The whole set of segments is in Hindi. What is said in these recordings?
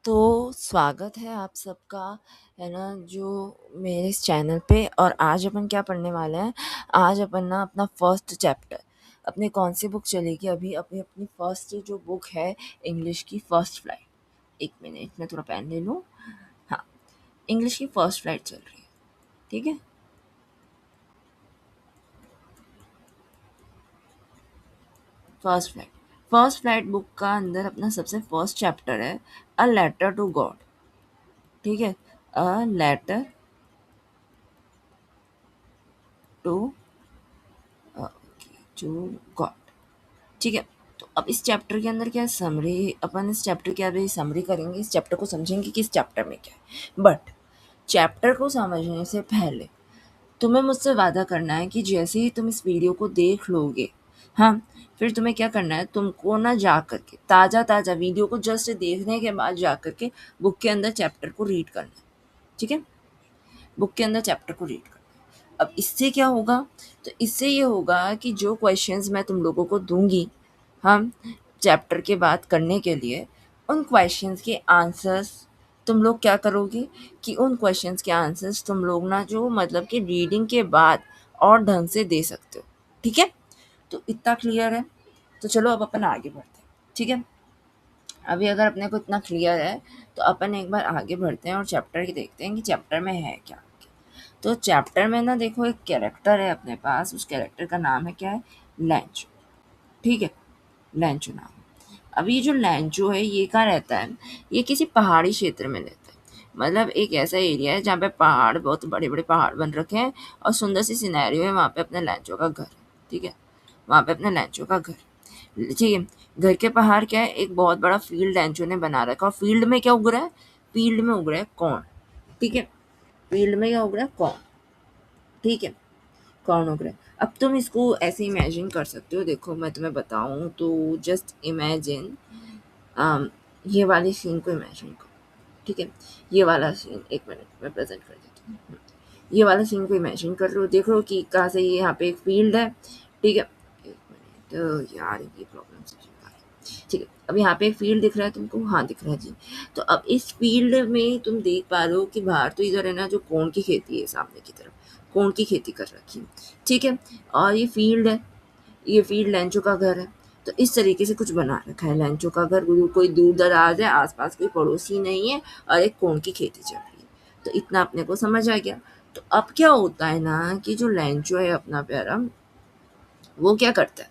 तो स्वागत है आप सबका, है ना, जो मेरे इस चैनल पे। और आज अपन क्या पढ़ने वाले हैं? आज अपन ना अपना फर्स्ट चैप्टर, अपने कौन सी बुक चलेगी अभी, अभी अपनी फर्स्ट जो बुक है इंग्लिश की, फर्स्ट फ्लाइट। एक मिनट में थोड़ा पेन ले लूँ। हाँ, इंग्लिश की फर्स्ट फ्लाइट चल रही है, ठीक है। फर्स्ट फ्लाइट बुक का अंदर अपना सबसे फर्स्ट चैप्टर है अ लेटर टू गॉड, ठीक है। A letter to to God, ठीक है। तो अब इस चैप्टर के अंदर क्या है, समरी। अपन इस चैप्टर की अभी समरी करेंगे, इस चैप्टर को समझेंगे कि इस चैप्टर में क्या है। बट चैप्टर को समझने से पहले तुम्हें मुझसे वादा करना है कि जैसे ही तुम इस वीडियो को देख लोगे, हाँ, फिर तुम्हें क्या करना है, तुमको ना जा करके ताज़ा ताज़ा वीडियो को जस्ट देखने के बाद जा करके बुक के अंदर चैप्टर को रीड करना है, ठीक है। बुक के अंदर चैप्टर को रीड करना है। अब इससे क्या होगा, तो इससे ये होगा कि जो क्वेश्चंस मैं तुम लोगों को दूंगी, हम चैप्टर के बाद करने के लिए, उन क्वेश्चंस के आंसर्स तुम लोग क्या करोगे कि उन क्वेश्चंस के आंसर्स तुम लोग ना जो मतलब कि रीडिंग के बाद और ढंग से दे सकते हो, ठीक है। तो इतना क्लियर है। तो चलो अब अपन आगे बढ़ते हैं, ठीक है। अभी अगर अपने को इतना क्लियर है तो अपन एक बार आगे बढ़ते हैं और चैप्टर की देखते हैं कि चैप्टर में है क्या। तो चैप्टर में ना देखो, एक कैरेक्टर है अपने पास, उस कैरेक्टर का नाम है क्या है, लैंचो, ठीक है। लैंचो नाम। अब ये जो लैंचो है ये कहाँ रहता है, ये किसी पहाड़ी क्षेत्र में रहता है। मतलब एक ऐसा एरिया है जहाँ पे पहाड़, बहुत बड़े बड़े पहाड़ बन रखे हैं और सुंदर सी सिनेरियो है, वहाँ पे अपने लैंचो का घर, ठीक है। वहाँ पे अपने लैंचो का घर, ठीक है। घर के बाहर क्या है, एक बहुत बड़ा फील्ड लैंचो ने बना रखा है। और फील्ड में क्या उग रहा है, फील्ड में उग रहा है कॉर्न, ठीक है। फील्ड में क्या उग रहा है, कॉर्न, ठीक है। कौन उग रहा है। अब तुम इसको ऐसे इमेजिन कर सकते हो, देखो मैं तुम्हें बताऊं तो जस्ट इमेजिन, ये वाली सीन को इमेजिन करो, ठीक है। ये वाला सीन एक मिनट में प्रेजेंट कर देती हूँ। ये वाला सीन को इमेजिन कर लो, देख लो कि कहाँ से, ये यहाँ पे एक फील्ड है, ठीक है। एक मिनट, यार ये प्रॉब्लम से ठीक है। अब यहाँ पे एक फील्ड दिख रहा है तुमको, हाँ दिख रहा है जी। तो अब इस फील्ड में तुम देख पा रहे हो कि बाहर तो इधर है ना जो कोन की खेती है, सामने की तरफ कोन की खेती कर रखी है, ठीक है। और ये फील्ड है, ये फील्ड लैंचो का घर है। तो इस तरीके से कुछ बना रखा है लैंचो का घर, कोई दूर दराज है, आसपास कोई पड़ोसी नहीं है, और एक कोन की खेती चल रही है। तो इतना अपने को समझ आ गया। तो अब क्या होता है ना कि जो लैंचो है अपना प्यारा, वो क्या करता है,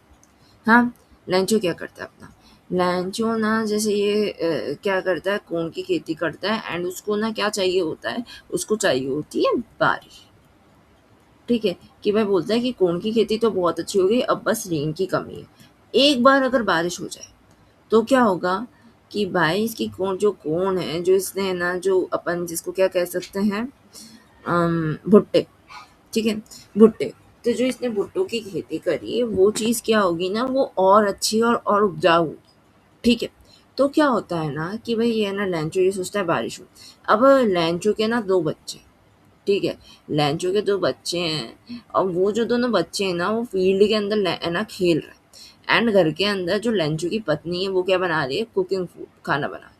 हाँ, लैंचो क्या करता है अपना, लैंचो ना जैसे ये क्या करता है, कोन की खेती करता है। एंड उसको ना क्या चाहिए होता है, उसको चाहिए होती है बारिश, ठीक है। कि भाई बोलता है कि कोन की खेती तो बहुत अच्छी हो गई, अब बस रेन की कमी है। एक बार अगर बारिश हो जाए तो क्या होगा कि भाई इसकी कोन, जो कोन है, जो इसने है ना, जो अपन जिसको क्या कह सकते हैं, भुट्टे, ठीक है, भुट्टे। तो जो इसने भुट्टों की खेती करी है, वो चीज़ क्या होगी ना, वो और अच्छी और उपजाऊ होगी, ठीक है। तो क्या होता है ना कि भाई ये ना लैंचो ये सोचता है बारिश हो। अब लैंचो के ना दो बच्चे, ठीक है। लैंचो के दो बच्चे हैं, और वो जो दोनों बच्चे हैं ना, वो फील्ड के अंदर है ना खेल रहे हैं। एंड घर के अंदर जो लैंचो की पत्नी है वो क्या बना रही है, कुकिंग फूड, खाना बना रही है।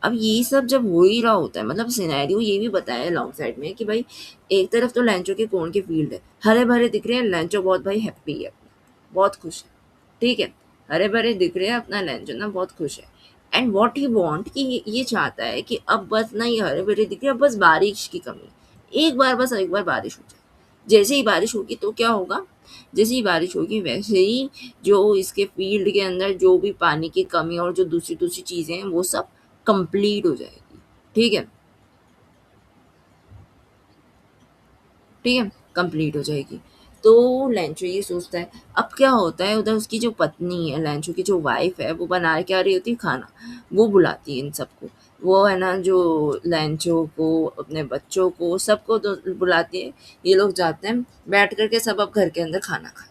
अब ये सब जब हो ही रहा होता है, मतलब सिनेरियो ये भी बताया है लॉन्ग साइड में कि भाई एक तरफ तो लैंचो के कोन के फील्ड है, हरे भरे दिख रहे हैं, लैंचो बहुत भाई हैप्पी है, बहुत खुश है, ठीक है। हरे भरे दिख रहे हैं, अपना लैंचो ना बहुत खुश है। एंड वॉट ही वॉन्ट कि ये चाहता है कि अब बस ना ये हरे भरे दिख रहे हैं, अब बस बारिश की कमी है। एक बार, बस एक बार बारिश हो जाए। जैसे ही बारिश होगी तो क्या होगा, जैसे ही बारिश होगी वैसे ही जो इसके फील्ड के अंदर जो भी पानी की कमी और जो दूसरी दूसरी चीज़ें हैं वो सब कंप्लीट हो जाएगी, ठीक है, ठीक है, कंप्लीट हो जाएगी। तो लैंचो ये सोचता है। अब क्या होता है, उधर उसकी जो पत्नी है, लैंचो की जो वाइफ है, वो बना के आ रही होती है खाना, वो बुलाती है इन सबको। वो है ना जो लैंचो को, अपने बच्चों को, सबको तो बुलाती है। ये लोग जाते हैं, बैठ करके सब अब घर के अंदर खाना खा,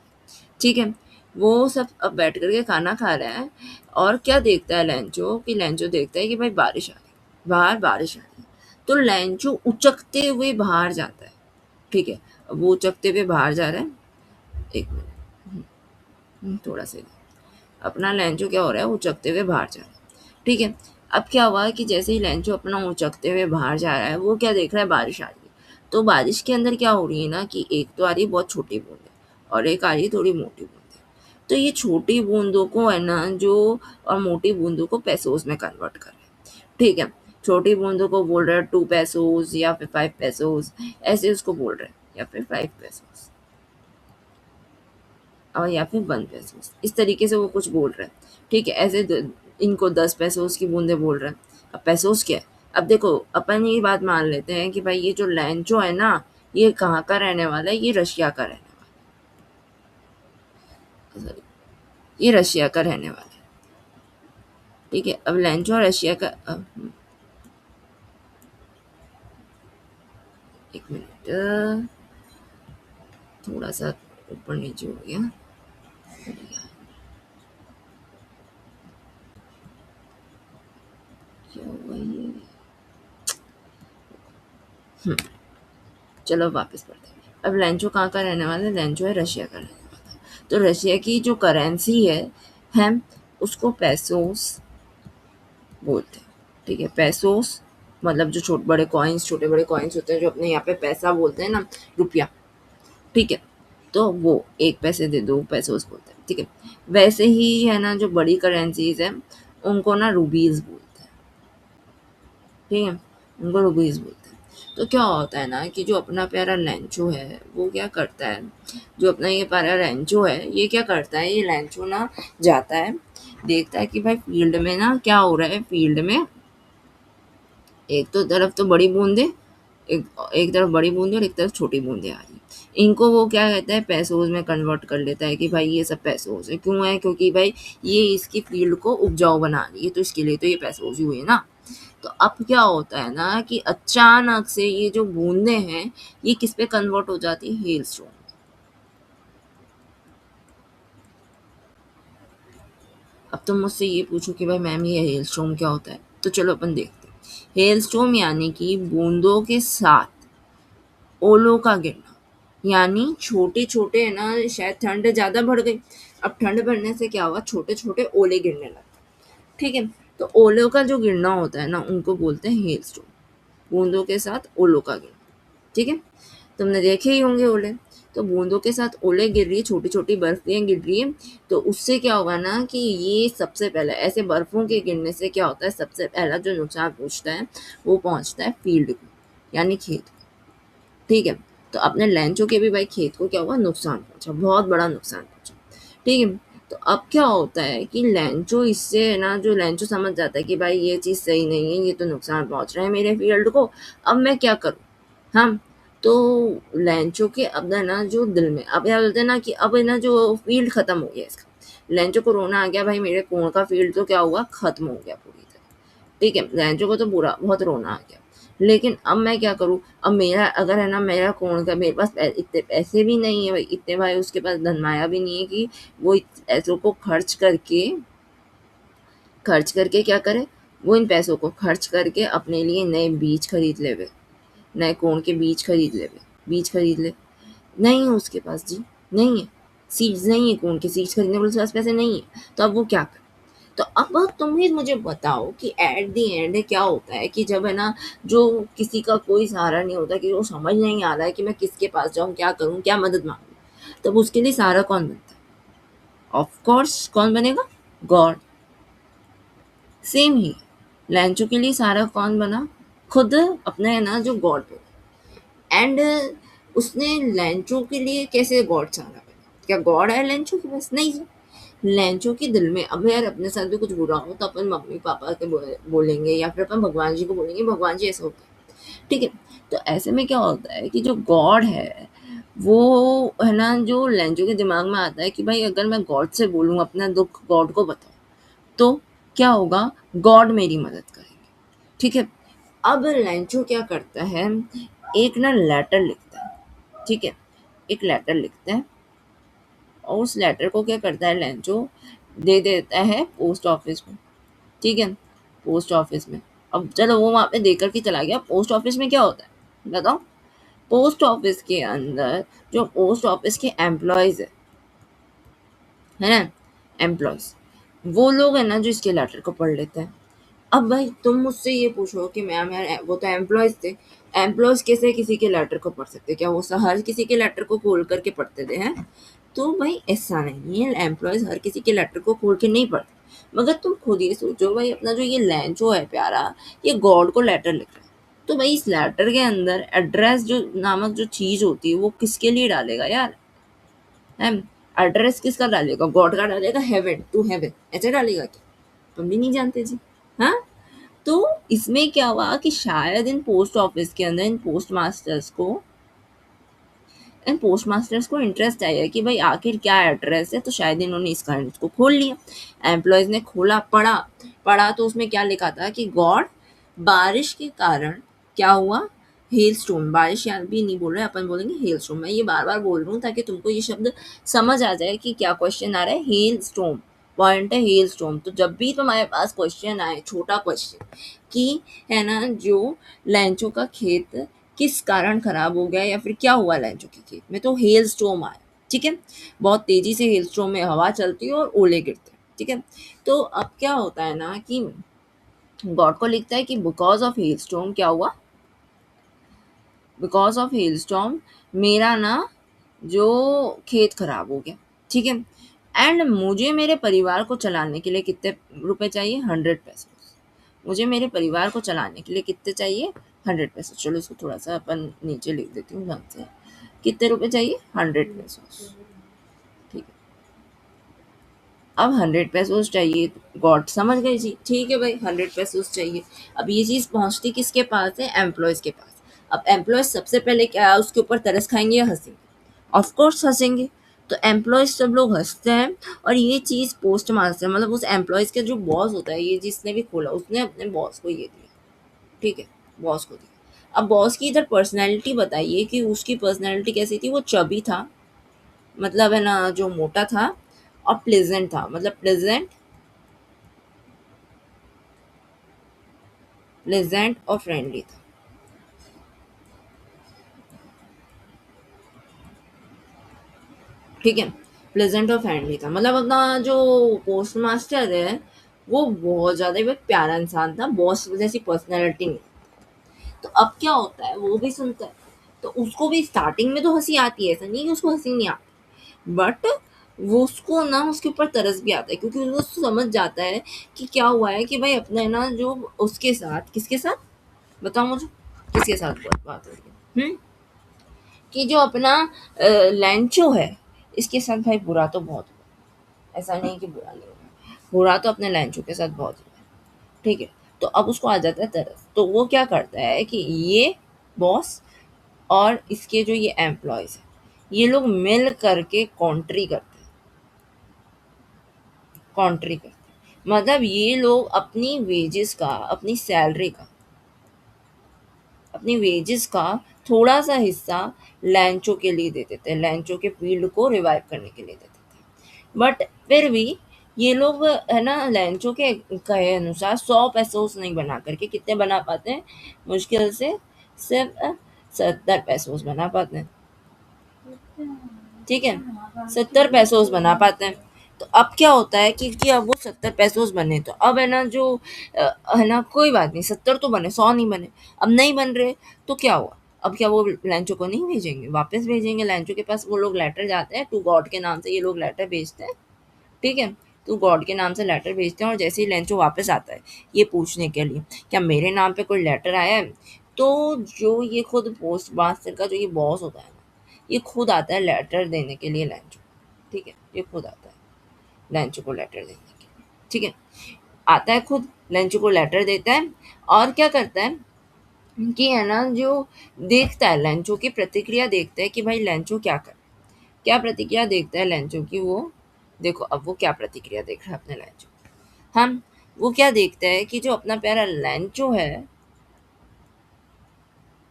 ठीक है। वो सब अब बैठ करके खाना खा रहे हैं। और क्या देखता है लैंचो, कि लैंचो देखता है कि भाई बारिश आ रही है, बाहर बारिश आ रही है। तो लैंचो उचकते हुए बाहर जाता है, ठीक है। अब वो उचकते हुए बाहर जा रहा है, एक मिनट, थोड़ा सा इधर। अपना लैंचो क्या हो रहा है, उचकते हुए बाहर जा रहा है। ठीक है। अब क्या हुआ कि जैसे ही लेंचो अपना उचकते हुए बाहर जा रहा है, वो क्या देख रहा है, बारिश आ रही है। तो बारिश के अंदर क्या हो रही है ना कि एक तो आ रही है बहुत छोटी बूंदें और एक आ रही है थोड़ी मोटी बूंदें। तो ये छोटी बूंदों को है ना जो और मोटी बूंदों को पैसोस में कन्वर्ट कर रहे हैं। ठीक है। छोटी बूंदों को बोल रहे हैं 2 पैसोस या फिर 5 पैसोस, ऐसे उसको बोल रहे हैं, या फिर 5 पैसोस और या फिर 1 पैसोस, इस तरीके से वो कुछ बोल रहे हैं। ठीक है। ऐसे इनको 10 पैसोस की बूंदे बोल रहे हैं। अब पैसोस क्या है? अब देखो, अपन ये बात मान लेते हैं कि भाई ये जो लैंचो है ना, ये कहाँ का रहने वाला है, ये रशिया का रहने वाला है। ये रशिया का रहने वाला है। ठीक है। अब लैंचो रशिया का एक मिनट, थोड़ा सा ऊपर नीचे हो गया। क्या हुआ ये? चलो वापस पढ़ते हैं। अब लैंचो कहाँ का रहने वाला है? लैंचो है रशिया का रहने वाला है। तो रशिया की जो करेंसी है, हम उसको पैसोस बोलते हैं। ठीक है। पैसोस मतलब जो छोटे बड़े कॉइन्स होते हैं, जो अपने यहाँ पे पैसा बोलते हैं ना, रुपया। ठीक है। तो वो 1 पैसे दे 2 पैसोस बोलते हैं। ठीक है। वैसे ही है ना, जो बड़ी करेंसीज है उनको ना रूबीज बोलते हैं। ठीक है। उनको रूबीज बोलते हैं। तो क्या होता है ना कि जो अपना प्यारा लैंचो है वो क्या करता है, जो अपना ये प्यारा लैंचो है ये क्या करता है, ये लैंचो ना जाता है, देखता है कि भाई फील्ड में ना क्या हो रहा है। फील्ड में एक तो तरफ तो बड़ी बूंदे, एक एक तरफ बड़ी बूंदे और एक तरफ छोटी बूंदे आ रही। इनको वो क्या कहता है, पैसोज में कन्वर्ट कर लेता है कि भाई ये सब पैसोज है। क्यों है? क्योंकि भाई ये इसकी फील्ड को उपजाऊ बना रही है, तो इसके लिए तो ये पैसोज ही हुए ना। तो अब क्या होता है ना कि अचानक से ये जो बूंदे हैं ये किस पे कन्वर्ट हो जाती है? हेलस्टोन। अब तुम मुझसे ये पूछो कि भाई मैम ये हेलस्टोन क्या होता है, तो चलो अपन देखते हैं। हेलस्टोन यानी कि बूंदों के साथ ओलों का गिरना। यानी छोटे छोटे है ना, शायद ठंड ज्यादा बढ़ गई। अब ठंड बढ़ने से क्या हुआ, छोटे छोटे ओले गिरने लगे। ठीक है। तो ओलों का जो गिरना होता है ना, उनको बोलते हैं हेलस्टोन। बूंदों के साथ ओलों का गिरना। ठीक है। तुमने देखे ही होंगे ओले। तो बूंदों के साथ ओले गिर रही है, छोटी छोटी बर्फियां गिर रही है। तो उससे क्या होगा ना कि ये सबसे पहले ऐसे बर्फों के गिरने से क्या होता है, सबसे पहला जो नुकसान पहुंचता है वो पहुंचता है फील्ड को, यानी खेत को। ठीक है। तो अपने लैंचो के भी भाई खेत को क्या हुआ, नुकसान पहुंचा, बहुत बड़ा नुकसान पहुंचा। ठीक है। तो अब क्या होता है कि लैंचो इससे है ना, जो लैंचो समझ जाता है कि भाई ये चीज़ सही नहीं है, ये तो नुकसान पहुंच रहा है मेरे फील्ड को, अब मैं क्या करूँ। हाँ। तो लैंचो के अब है ना जो दिल में अब क्या बोलते हैं ना कि अब है ना जो फील्ड खत्म हो गया इसका। लैंचो को रोना आ गया, भाई मेरे कोण का फील्ड तो क्या हुआ, खत्म हो गया पूरी तरह। ठीक है। लहंजो को तो बुरा बहुत रोना आ गया। लेकिन अब मैं क्या करूँ, अब मेरा अगर है ना, मेरा कौन का, मेरे पास इतने पैसे भी नहीं है भाई, इतने भाई उसके पास धनमाया भी नहीं है कि वो पैसों को खर्च करके क्या करे, वो इन पैसों को खर्च करके अपने लिए नए बीज खरीद लेवे, नए कोण के बीज खरीद ले। नहीं है उसके पास जी, नहीं है। सीड्स नहीं है, कोण के सीड्स खरीदने के उसके पास पैसे नहीं है। तो अब वो क्या करे? तो अब तुम ही मुझे बताओ कि एट द एंड क्या होता है कि जब है ना, जो किसी का कोई सहारा नहीं होता, कि वो समझ नहीं आ रहा है कि मैं किसके पास जाऊं, क्या करूं, क्या मदद मांगू, तब उसके लिए सहारा कौन बनता है? ऑफ कोर्स कौन बनेगा? गॉड। सेम ही लैंचो के लिए सहारा कौन बना? खुद अपने है ना जो गॉड बना। एंड उसने लैंचो के लिए कैसे गॉड सहारा बना? क्या गॉड है लैंचो के पास? नहीं। लैंचो के दिल में अब यार अपने साथ भी कुछ बुरा हो तो अपन मम्मी पापा के बोलेंगे, या फिर अपन भगवान जी को बोलेंगे, भगवान जी ऐसा होता है। ठीक है। तो ऐसे में क्या होता है कि जो गॉड है वो है ना, जो लैंचो के दिमाग में आता है कि भाई अगर मैं गॉड से बोलूँ अपना दुख, गॉड को बताऊँ, तो क्या होगा, गॉड मेरी मदद करेंगे। ठीक है। अब लैंचो क्या करता है, एक ना लेटर लिखता है। ठीक है। एक लेटर लिखता है और उस लेटर को क्या करता है लैंचो, दे देता है पोस्ट ऑफिस में। ठीक है। पोस्ट ऑफिस में, अब चलो वो वहां पे देकर के चला गया। पोस्ट ऑफिस में क्या होता है बताओ? पोस्ट ऑफिस के अंदर जो पोस्ट ऑफिस के एम्प्लॉयज है ना, एम्प्लॉयज, वो लोग है ना जो इसके लेटर को पढ़ लेते हैं। अब भाई तुम मुझसे ये पूछो कि मैम यार वो तो एम्प्लॉयज थे, एम्प्लॉयज कैसे किसी के लेटर को पढ़ सकते, क्या वो हर किसी के लेटर को खोल करके पढ़ते थे हैं? तो भाई ऐसा नहीं है, एम्प्लॉयज हर किसी के लेटर को खोल के नहीं पढ़ते। मगर तुम खुद ही सोचो भाई, अपना जो ये लैंचो है प्यारा, ये गॉड को लेटर लिख रहा है, तो भाई इस लेटर के अंदर एड्रेस जो नामक जो चीज होती है वो किसके लिए डालेगा यार? है, एड्रेस किसका डालेगा? गॉड का डालेगा, हेवन टू हेवन ऐसे डालेगा क्या? तुम भी नहीं जानते जी। हाँ, तो इसमें क्या हुआ कि शायद इन पोस्ट ऑफिस के अंदर इन पोस्ट मास्टर्स को इंटरेस्ट आया कि भाई आखिर क्या एड्रेस है, तो शायद इन्होंने इसको खोल लिया। एम्प्लॉयज ने खोला, पढ़ा, पढ़ा तो उसमें क्या लिखा था कि गॉड, बारिश के कारण क्या हुआ, हेल स्टोन, बारिश यार भी नहीं बोल रहे, अपन बोलेंगे हेल स्टोन। मैं ये बार बार बोल रहा हूँ ताकि तुमको ये शब्द समझ आ जाए कि क्या क्वेश्चन आ रहा है। हेल स्टोन पॉइंट है, हेल स्टोम। तो जब भी तुम्हारे पास क्वेश्चन आए, छोटा क्वेश्चन कि है ना, जो लैंचो का खेत किस कारण खराब हो गया या फिर क्या हुआ लैंचो के खेत में, तो हेल स्टोम आया। ठीक है, बहुत तेजी से हेल स्टोम में हवा चलती है और ओले गिरते हैं। ठीक है, तो अब क्या होता है ना कि गॉड को लिखता है कि बिकॉज ऑफ हेल स्टोम क्या हुआ, बिकॉज ऑफ हेल स्टॉर्म मेरा ना जो खेत खराब हो गया। ठीक है, एंड मुझे मेरे परिवार को चलाने के लिए कितने रुपए चाहिए? 100 पैसे। मुझे मेरे परिवार को चलाने के लिए कितने चाहिए? 100 पैसे। चलो इसको थोड़ा सा अपन नीचे लिख देती हूँ ढंग से। कितने रुपए चाहिए? 100 पैसे। ठीक है, अब 100 पैसे चाहिए, गॉड समझ गई जी। ठीक है भाई, 100 पैसे चाहिए। अब ये चीज़ पहुंचती किसके पास है? एम्प्लॉयज के पास। अब एम्प्लॉयज सबसे पहले क्या उसके ऊपर तरस खाएंगे या हंसेंगे? ऑफ कोर्स हंसेंगे। तो एम्प्लॉयज सब लोग हंसते हैं, और ये चीज़ पोस्ट मास्टर मतलब उस एम्प्लॉयज का जो बॉस होता है, ये जिसने भी खोला उसने अपने बॉस को ये दिया। ठीक है, बॉस को दिया। अब बॉस की इधर पर्सनैलिटी बताइए कि उसकी पर्सनैलिटी कैसी थी? वो चबी था, मतलब है ना जो मोटा था, और प्लेजेंट था, मतलब प्लेजेंट और फ्रेंडली था। ठीक है, प्लेजेंट और फ्रेंडली था, मतलब अपना जो पोस्ट मास्टर है वो बहुत ज़्यादा ही प्यारा इंसान था, बॉस जैसी पर्सनैलिटी नहीं। तो अब क्या होता है, वो भी सुनता है, तो उसको भी स्टार्टिंग में तो हंसी आती है, ऐसा नहीं है कि उसको हंसी नहीं आती, बट वो उसको ना उसके ऊपर तरस भी आता है, क्योंकि वो समझ जाता है कि क्या हुआ है कि भाई अपना है ना जो उसके साथ, किसके साथ बताओ मुझे, किसके साथ बात हो रही है? कि जो अपना लैंचो है, इसके साथ भाई बुरा तो बहुत हुआ, ऐसा नहीं कि बुरा नहीं हुआ, बुरा तो अपने लैंचो के साथ बहुत हुआ। ठीक है, तो अब उसको आ जाता है तरस, तो वो क्या करता है कि ये बॉस और इसके जो ये एम्प्लॉयज हैं, ये लोग मिल करके कॉन्ट्री करते हैं। मतलब ये लोग अपनी वेजेस का, अपनी वेजेस का थोड़ा सा हिस्सा लैंचो के लिए दे देते हैं, लैंचो के फील्ड को रिवाइव करने के लिए दे देते हैं। बट फिर भी ये लोग है ना लैंचो के कहे अनुसार 100 पैसों नहीं बना करके कितने बना पाते हैं? मुश्किल से सिर्फ 70 पैसों बना पाते हैं। ठीक है, 70 पैसों बना पाते हैं। तो अब क्या होता है कि अब वो 70 पैसों बने, तो अब है ना जो है ना कोई बात नहीं, 70 तो बने, 100 नहीं बने। अब नहीं बन रहे, तो क्या हुआ? अब क्या वो लैंचो को नहीं भेजेंगे? वापस भेजेंगे। लैंचो के पास वो लोग लेटर जाते हैं, टू गॉड के नाम से ये लोग लेटर भेजते हैं। ठीक है, तो गॉड के नाम से लेटर भेजते हैं, और जैसे ही लेंचो वापस आता है ये पूछने के लिए क्या मेरे नाम पे कोई लेटर आया है, तो जो ये खुद पोस्ट मास्टर का जो ये बॉस होता है ना, ये खुद आता है लेटर देने के लिए लेंचो। ठीक है, ये खुद आता है लेंचो को लेटर देने के लिए। ठीक है, आता है खुद, लेंचो को लेटर देता है, और क्या करता है कि है ना जो देखता है लेंचो की प्रतिक्रिया, देखता है कि भाई लेंचो क्या कर, क्या प्रतिक्रिया देखता है लेंचो की वो। देखो अब वो क्या प्रतिक्रिया देख रहा है अपने लैंचो। हम वो क्या देखता है कि जो अपना प्यारा लैंचो है,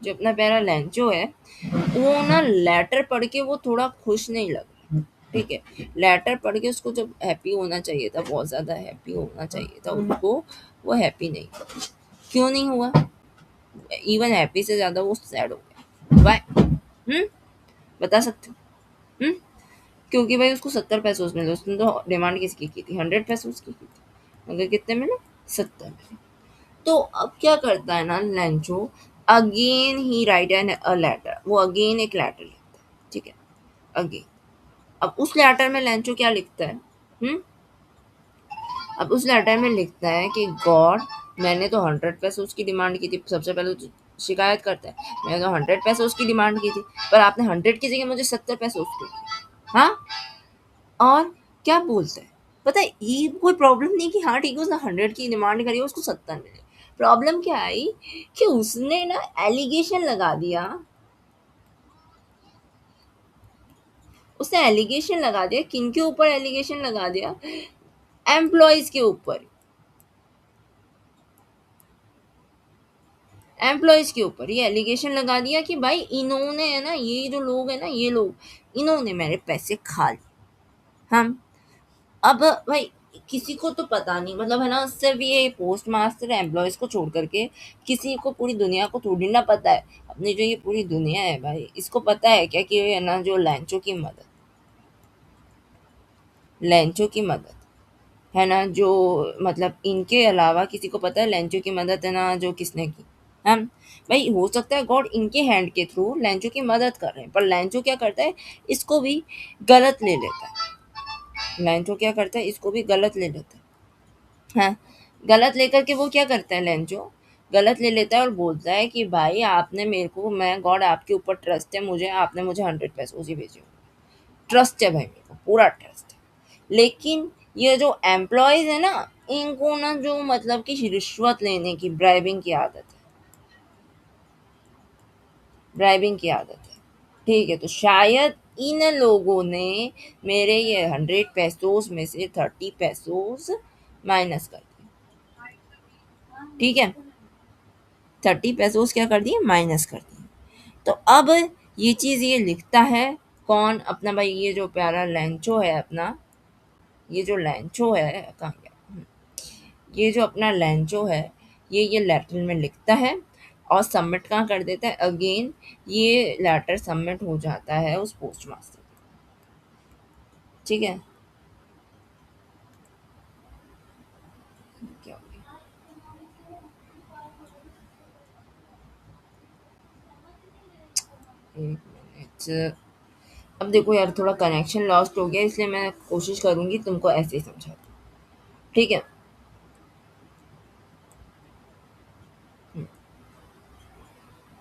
जो अपना प्यारा लैंचो है, वो ना लेटर पढ़ के वो थोड़ा खुश नहीं लग रहा। ठीक है, लेटर पढ़ के उसको जब हैप्पी होना चाहिए था, बहुत ज़्यादा हैप्पी होना चाहिए था उसको, वो हैप्पी नहीं हुआ। क्यों नहीं हुआ? इवन हैप्पी से ज़्यादा वो सैड हो गया। वाई? बता सकते हो? हम्म क्योंकि भाई उसको 70 पैसों मिले, उसने तो डिमांड किसकी की थी? 100 पैसों की थी, मगर कितने मिले? 70 मिले। तो अब क्या करता है ना लेंचो, अगेन ही राइट एन अ लेटर, वो अगेन एक लेटर लिखता है, ठीक है, अगेन। अब उस लेटर में लेंचो क्या लिखता है? अब उस लेटर में लिखता है कि गॉड, मैंने तो 100 पैसे उसकी डिमांड की थी। सबसे पहले तो शिकायत करता है, मैंने तो 100 पैसे उसकी डिमांड की थी, पर आपने 100 की जगह मुझे 70 पैसे उसको दिए। हाँ, और क्या बोलता है पता है, ये कोई प्रॉब्लम नहीं कि हाँ ठीक है उसने 100 की डिमांड करी, उसको 70 मिले। प्रॉब्लम क्या आई कि उसने ना एलिगेशन लगा दिया, उसने एलिगेशन लगा दिया, किन के ऊपर एलिगेशन लगा दिया? एम्प्लॉयज के ऊपर, एम्प्लॉयज के ऊपर ये एलिगेशन लगा दिया कि भाई इन्होंने है ना, ये जो लोग है ना, ये लोग इन्होंने मेरे पैसे खा लिए। हम अब भाई किसी को तो पता नहीं, मतलब है ना, सिर्फ ये पोस्ट मास्टर एम्प्लॉयज को छोड़ करके किसी को पूरी दुनिया को थोड़ी ना पता है। अपनी जो ये पूरी दुनिया है भाई, इसको पता है क्या कि है ना जो लेंचो की मदद है ना, जो मतलब इनके अलावा किसी को पता है लेंचो की मदद है ना जो किसने की? हम भाई हो सकता है गॉड इनके हैंड के थ्रू लेंचो की मदद कर रहे हैं, पर लेंचो क्या करता है, इसको भी गलत ले लेता है। लेंचो क्या करता है, इसको भी गलत ले लेता है। हाँ, गलत लेकर के वो क्या करता है लेंचो, गलत ले लेता है और बोलता है कि भाई आपने मेरे को, मैं गॉड आपके ऊपर ट्रस्ट है मुझे, आपने मुझे 100 पैसे उसी भेजे, ट्रस्ट है भाई, मेरे को पूरा ट्रस्ट है। लेकिन ये जो एम्प्लॉयज है ना, इनको ना जो मतलब कि रिश्वत लेने की, ब्राइबिंग की आदत है, ब्राइबिंग की आदत है। ठीक है, तो शायद इन लोगों ने मेरे ये 100 पैसों में से 30 पैसों माइनस कर दिए। ठीक है, 30 पैसों क्या कर दिए, माइनस कर दिए। तो अब ये चीज़ ये लिखता है कौन, अपना भाई ये जो प्यारा लैंचो है अपना, ये जो लैंचो है कहाँ गया, ये जो अपना लैंचो है, ये लेटर में लिखता है और सबमिट कहाँ कर देता है, अगेन ये लेटर सबमिट हो जाता है उस पोस्ट मास्टर। ठीक है, क्या हो गया? एक मिनट। अब देखो यार, थोड़ा कनेक्शन लॉस्ट हो गया, इसलिए मैं कोशिश करूंगी तुमको ऐसे ही समझा दूँ। ठीक है।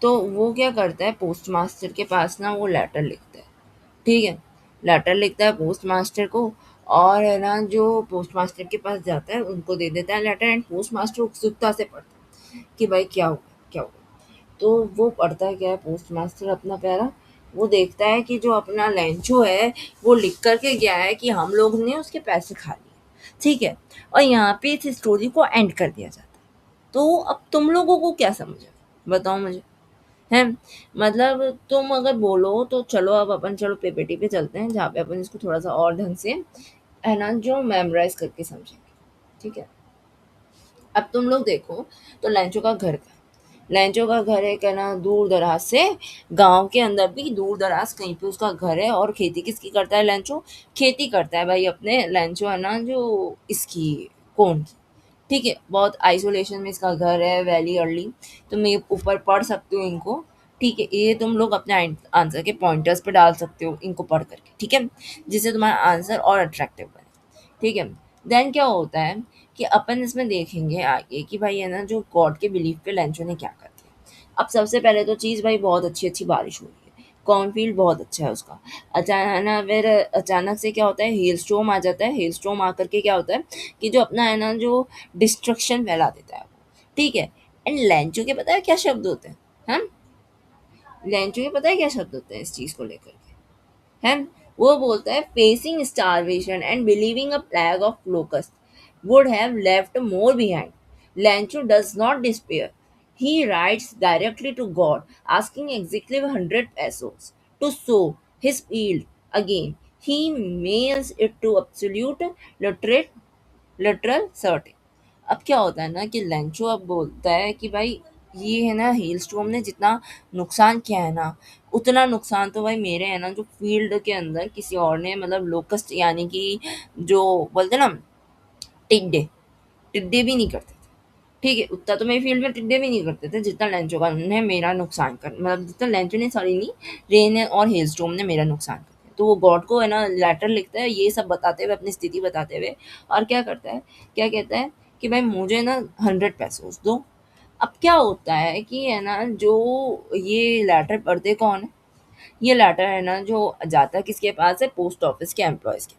तो वो क्या करता है, पोस्ट मास्टर के पास ना वो लेटर लिखता है। ठीक है, लेटर लिखता है पोस्ट मास्टर को, और है ना जो पोस्ट मास्टर के पास जाता है उनको दे देता है लेटर, एंड पोस्ट मास्टर उत्सुकता से पढ़ता है कि भाई क्या हुआ, क्या हुआ। तो वो पढ़ता है क्या है पोस्ट मास्टर अपना प्यारा, वो देखता है कि जो अपना लेंचो है वो लिख करके गया है कि हम लोग ने उसके पैसे खा लिए। ठीक है, और यहाँ पे इस स्टोरी को एंड कर दिया जाता है। तो अब तुम लोगों को क्या समझ आया, बताओ मुझे, है? मतलब तुम अगर बोलो तो चलो, अब अपन चलो पीपीटी पे चलते हैं, जहाँ पे अपन इसको थोड़ा सा और ढंग से है ना जो मेमोराइज करके समझेंगे। ठीक है, अब तुम लोग देखो, तो लैंचो का घर था, लैंचो का घर है क्या ना, दूर दराज से, गांव के अंदर भी दूर दराज कहीं पे उसका घर है। और खेती किसकी करता है लैंचो, खेती करता है भाई अपने लैंचो है ना जो इसकी, कौन की, ठीक है, बहुत आइसोलेशन में इसका घर है, वैली अर्ली। तुम ये ऊपर पढ़ सकते हो इनको। ठीक है, ये तुम लोग अपने आंसर के पॉइंटर्स पे डाल सकते हो इनको पढ़ करके, ठीक है, जिससे तुम्हारा आंसर और अट्रैक्टिव बने। ठीक है, देन क्या होता है कि अपन इसमें देखेंगे आगे कि भाई है ना जो गॉड के बिलीफ पे लेंचो ने क्या कर दिया। अब सबसे पहले तो चीज़ भाई, बहुत अच्छी अच्छी बारिश हो रही है, कॉर्नफील्ड बहुत अच्छा है उसका। अचानक फिर अचानक से क्या होता है, हेल स्टॉर्म आ जाता है। हेल स्टॉर्म आकर के क्या होता है कि जो अपना है ना जो डिस्ट्रक्शन फैला देता है वो। ठीक है, एंड लेंचो के पता है क्या शब्द होते हैं? हम लेंचो के पता है क्या शब्द होते हैं इस चीज़ को लेकर के? है, वो बोलता है facing starvation and believing a plague of locust would have left more behind. Lancho does not despair. He writes directly to God, asking exactly 100 pesos to sow his field again. He mails it to absolute literate literal certain. अब क्या होता है ना कि लेंचो अब बोलता है कि भाई ये है ना हेल स्टॉर्म ने जितना नुकसान किया है ना, उतना नुकसान तो भाई मेरे है ना जो फील्ड के अंदर किसी और ने, मतलब लोकस्ट यानी कि जो बोलते हैं ना टिड्डे, टिड्डे भी नहीं करते थे। ठीक है, उतना तो मेरी फील्ड में टिड्डे भी नहीं करते थे जितना लेंचो का ने मेरा नुकसान कर, मतलब जितना लेंचो ने, सॉरी नहीं, रेन ने और हेलस्टॉर्म ने मेरा नुकसान कर दिया। तो वो गॉड को है ना लेटर लिखता है ये सब बताते हुए, अपनी स्थिति बताते हुए, और क्या करता है, क्या कहता है कि भाई मुझे ना 100 पैसों दो। अब क्या होता है कि है ना जो ये लेटर पढ़ते कौन है, ये लेटर है ना जो जाता है किसके पास है, पोस्ट ऑफिस के एम्प्लॉयज़ के,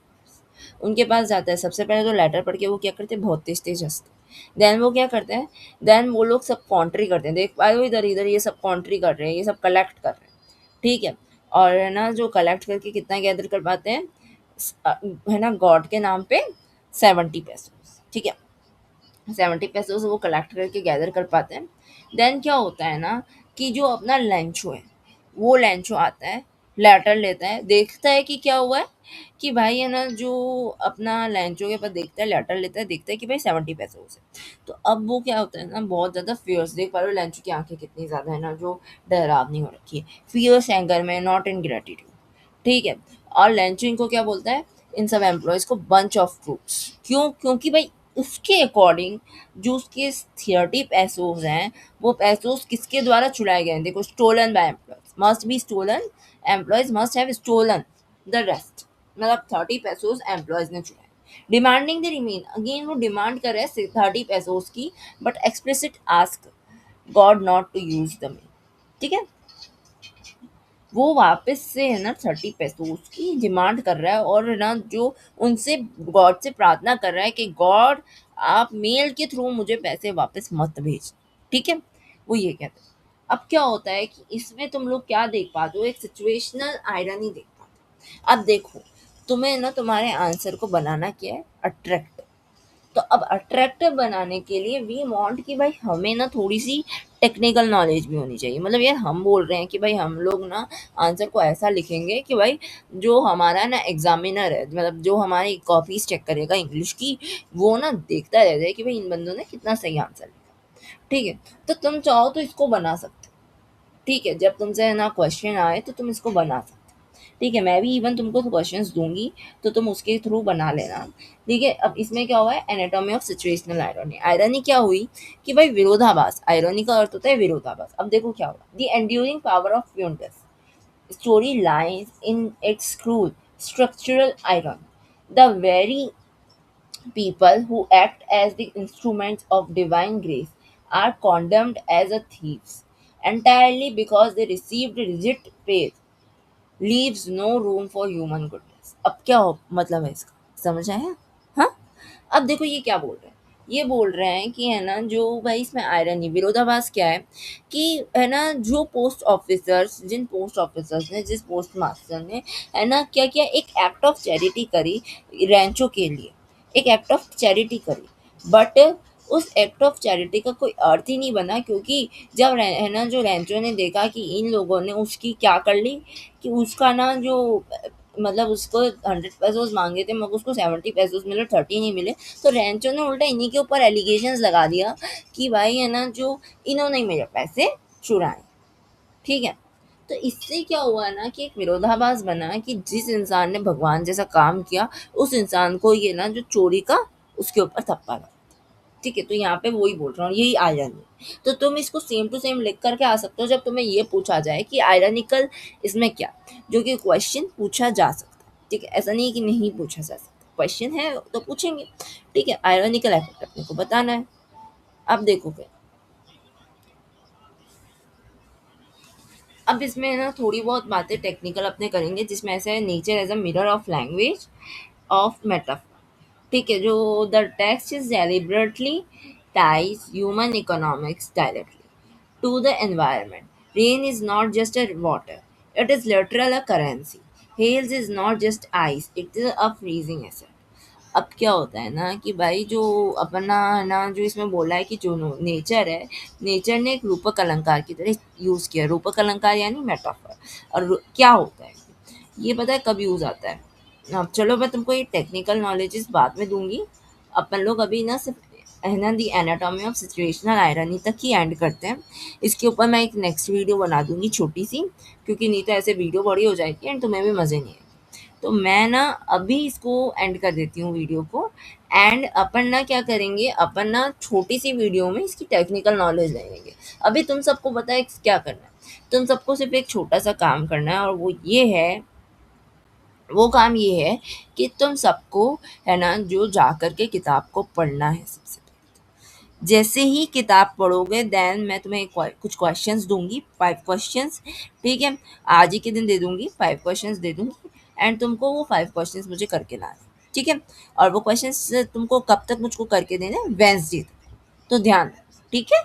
उनके पास जाता है। सबसे पहले तो लेटर पढ़ के वो क्या करते हैं, बहुत तेज तेज हंसते हैं। देन वो क्या करते हैं, देन वो लोग सब कॉन्ट्री करते हैं, देख पाए हो इधर इधर ये सब कॉन्ट्री कर रहे हैं, ये सब कलेक्ट कर रहे हैं, ठीक है। और है ना जो कलेक्ट करके कितना गैदर कर पाते हैं, है ना गॉड के नाम पे 70 पैसों, ठीक है, 70 पैसों से वो कलेक्ट करके गैदर कर पाते हैं। देन क्या होता है ना कि जो अपना लंचो है, वो लंचो आता है, लेटर लेता है, देखता है कि क्या हुआ है, कि भाई है ना जो अपना लंचो के पास देखता है, लेटर लेता है, देखता है कि भाई 70 पैसों से। तो अब वो क्या होता है ना, बहुत ज़्यादा फियर्स, देख पा रहे हो लंचो की आंखें कितनी ज़्यादा है ना जो डरावनी हो रखी है, फियर्स एंगर में, नॉट इन ग्रेटिट्यूड, ठीक है। और लेंचो इनको क्या बोलता है, इन सब एम्प्लॉयज़ को बंच ऑफ फ्रूट्स, क्यों, क्योंकि भाई उसके अकॉर्डिंग जो उसके 30 पैसों हैं, वो पैसों किसके द्वारा चुराए गए हैं, देखो stolen by employees, must be stolen, employees must have stolen the rest, मतलब 30 पैसों एम्प्लॉयज ने चुराए। डिमांडिंग द रिमेन, अगेन वो डिमांड कर रहे हैं 30 पैसों की, but explicit ask god not to use the money, ठीक है। वो वापस से है ना 30 पैसों उसकी डिमांड कर रहा है, और है ना जो उनसे गॉड से प्रार्थना कर रहा है कि गॉड आप मेल के थ्रू मुझे पैसे वापस मत भेज, ठीक है। वो ये कहते हैं। अब क्या होता है कि इसमें तुम लोग क्या देख पाते हो, एक सिचुएशनल आयरनी देख पाते हो। अब देखो, तुम्हें ना तुम्हारे आंसर को बनाना क्या है, अट्रैक्ट। तो अब अट्रैक्टिव बनाने के लिए वी वांट कि भाई हमें ना थोड़ी सी टेक्निकल नॉलेज भी होनी चाहिए, मतलब यार हम बोल रहे हैं कि भाई हम लोग ना आंसर को ऐसा लिखेंगे कि भाई जो हमारा ना एग्जामिनर है, मतलब जो हमारी कॉपीज चेक करेगा इंग्लिश की, वो ना देखता रह जाए कि भाई इन बंदों ने कितना सही आंसर लिखा, ठीक है। तो तुम चाहो तो इसको बना सकते हो, ठीक है, जब तुमसे है ना क्वेश्चन आए तो तुम इसको बना सकते हो, ठीक है। मैं भी इवन तुमको क्वेश्चंस दूंगी तो तुम उसके थ्रू बना लेना, ठीक है। अब इसमें क्या हुआ है, anatomy of situational irony. Irony क्या हुई कि भाई विरोधाभास, आयरनी का अर्थ होता है विरोधाभास। अब देखो क्या हुआ, the enduring power of Fuentes story lies in its cruel structural irony. The very people who act as the instruments of divine grace are condemned as a thieves entirely because they received rigid faith leaves no room for human goodness। अब क्या मतलब है इसका, समझ आया? हाँ, अब देखो ये क्या बोल रहे हैं, ये बोल रहे हैं कि है ना जो भाई इसमें आयरनी, विरोधाभास क्या है कि है ना जो पोस्ट ऑफिसर्स, जिन पोस्ट ऑफिसर्स ने, जिस पोस्ट मास्टर ने है ना क्या किया, एक एक्ट ऑफ चैरिटी करी रैंचो के लिए, एक एक्ट ऑफ चैरिटी करी, बट उस एक्ट ऑफ चैरिटी का कोई अर्थ ही नहीं बना, क्योंकि जब है ना जो रैंचो ने देखा कि इन लोगों ने उसकी क्या कर ली, कि उसका ना जो मतलब उसको 100 पैसों मांगे थे मगर उसको 70 पैसों मिले, 30 नहीं मिले, तो रेंचो ने उल्टा इन्हीं के ऊपर एलिगेशंस लगा दिया कि भाई है ना जो इन्होंने ही मेरे पैसे चुराए, ठीक है। तो इससे क्या हुआ ना कि एक विरोधाभास बना कि जिस इंसान ने भगवान जैसा काम किया, उस इंसान को ये ना जो चोरी का उसके ऊपर थप्पा लगा, ठीक है। तो यहाँ पे वही बोल रहा हूँ, यही आयरन है। तो तुम इसको सेम टू सेम लिख करके आ सकते हो जब तुम्हें ये पूछा जाए कि आयरनिकल इसमें क्या, जो कि क्वेश्चन पूछा जा सकता है, ठीक है। ऐसा नहीं है कि नहीं पूछा जा सकता, क्वेश्चन है तो पूछेंगे, ठीक है। आयरनिकल इफेक्ट अपने को बताना है। अब देखो फिर, अब इसमें ना थोड़ी बहुत बातें टेक्निकल अपने करेंगे, जिसमें ऐसे है, nature as a mirror of language of metaphor, ठीक है। जो the text is deliberately ties human economics directly to the environment. Rain is not just a water, it is literal a currency. Hails is not just ice, it is a freezing asset. अब क्या होता है ना कि भाई जो अपना है ना जो इसमें बोला है कि जो नेचर है, नेचर ने एक रूपक अलंकार की तरह यूज़ किया, रूपक अलंकार यानी मेटाफर। और क्या होता है ये पता है कब यूज़ आता है, अब चलो मैं तुमको ये टेक्निकल नॉलेजेस बाद में दूंगी। अपन लोग अभी ना सिर्फ है ना दी एनाटॉमी ऑफ सिचुएशनल आयरनी तक ही एंड करते हैं। इसके ऊपर मैं एक नेक्स्ट वीडियो बना दूंगी छोटी सी, क्योंकि नहीं तो ऐसे वीडियो बड़ी हो जाएगी एंड तुम्हें भी मज़े नहीं आएंगे, तो मैं ना अभी इसको एंड कर देती हूँ वीडियो को। एंड अपन ना क्या करेंगे, अपन ना छोटी सी वीडियो में इसकी टेक्निकल नॉलेज ले लेंगे। अभी तुम सबको पता है क्या करना है, तुम सबको सिर्फ एक छोटा सा काम करना है, और वो काम ये है कि तुम सबको, है ना, जो जा कर के किताब को पढ़ना है सबसे पहले। जैसे ही किताब पढ़ोगे देन मैं तुम्हें कुछ क्वेश्चंस दूंगी, 5 क्वेश्चंस, ठीक है। आज ही के दिन दे दूंगी, 5 क्वेश्चंस दे दूंगी, एंड तुमको वो 5 क्वेश्चंस मुझे करके लाने, ठीक है। और वो क्वेश्चंस तुमको कब तक मुझको करके देने, वेंसडे तक। तो ध्यान रखो, ठीक है।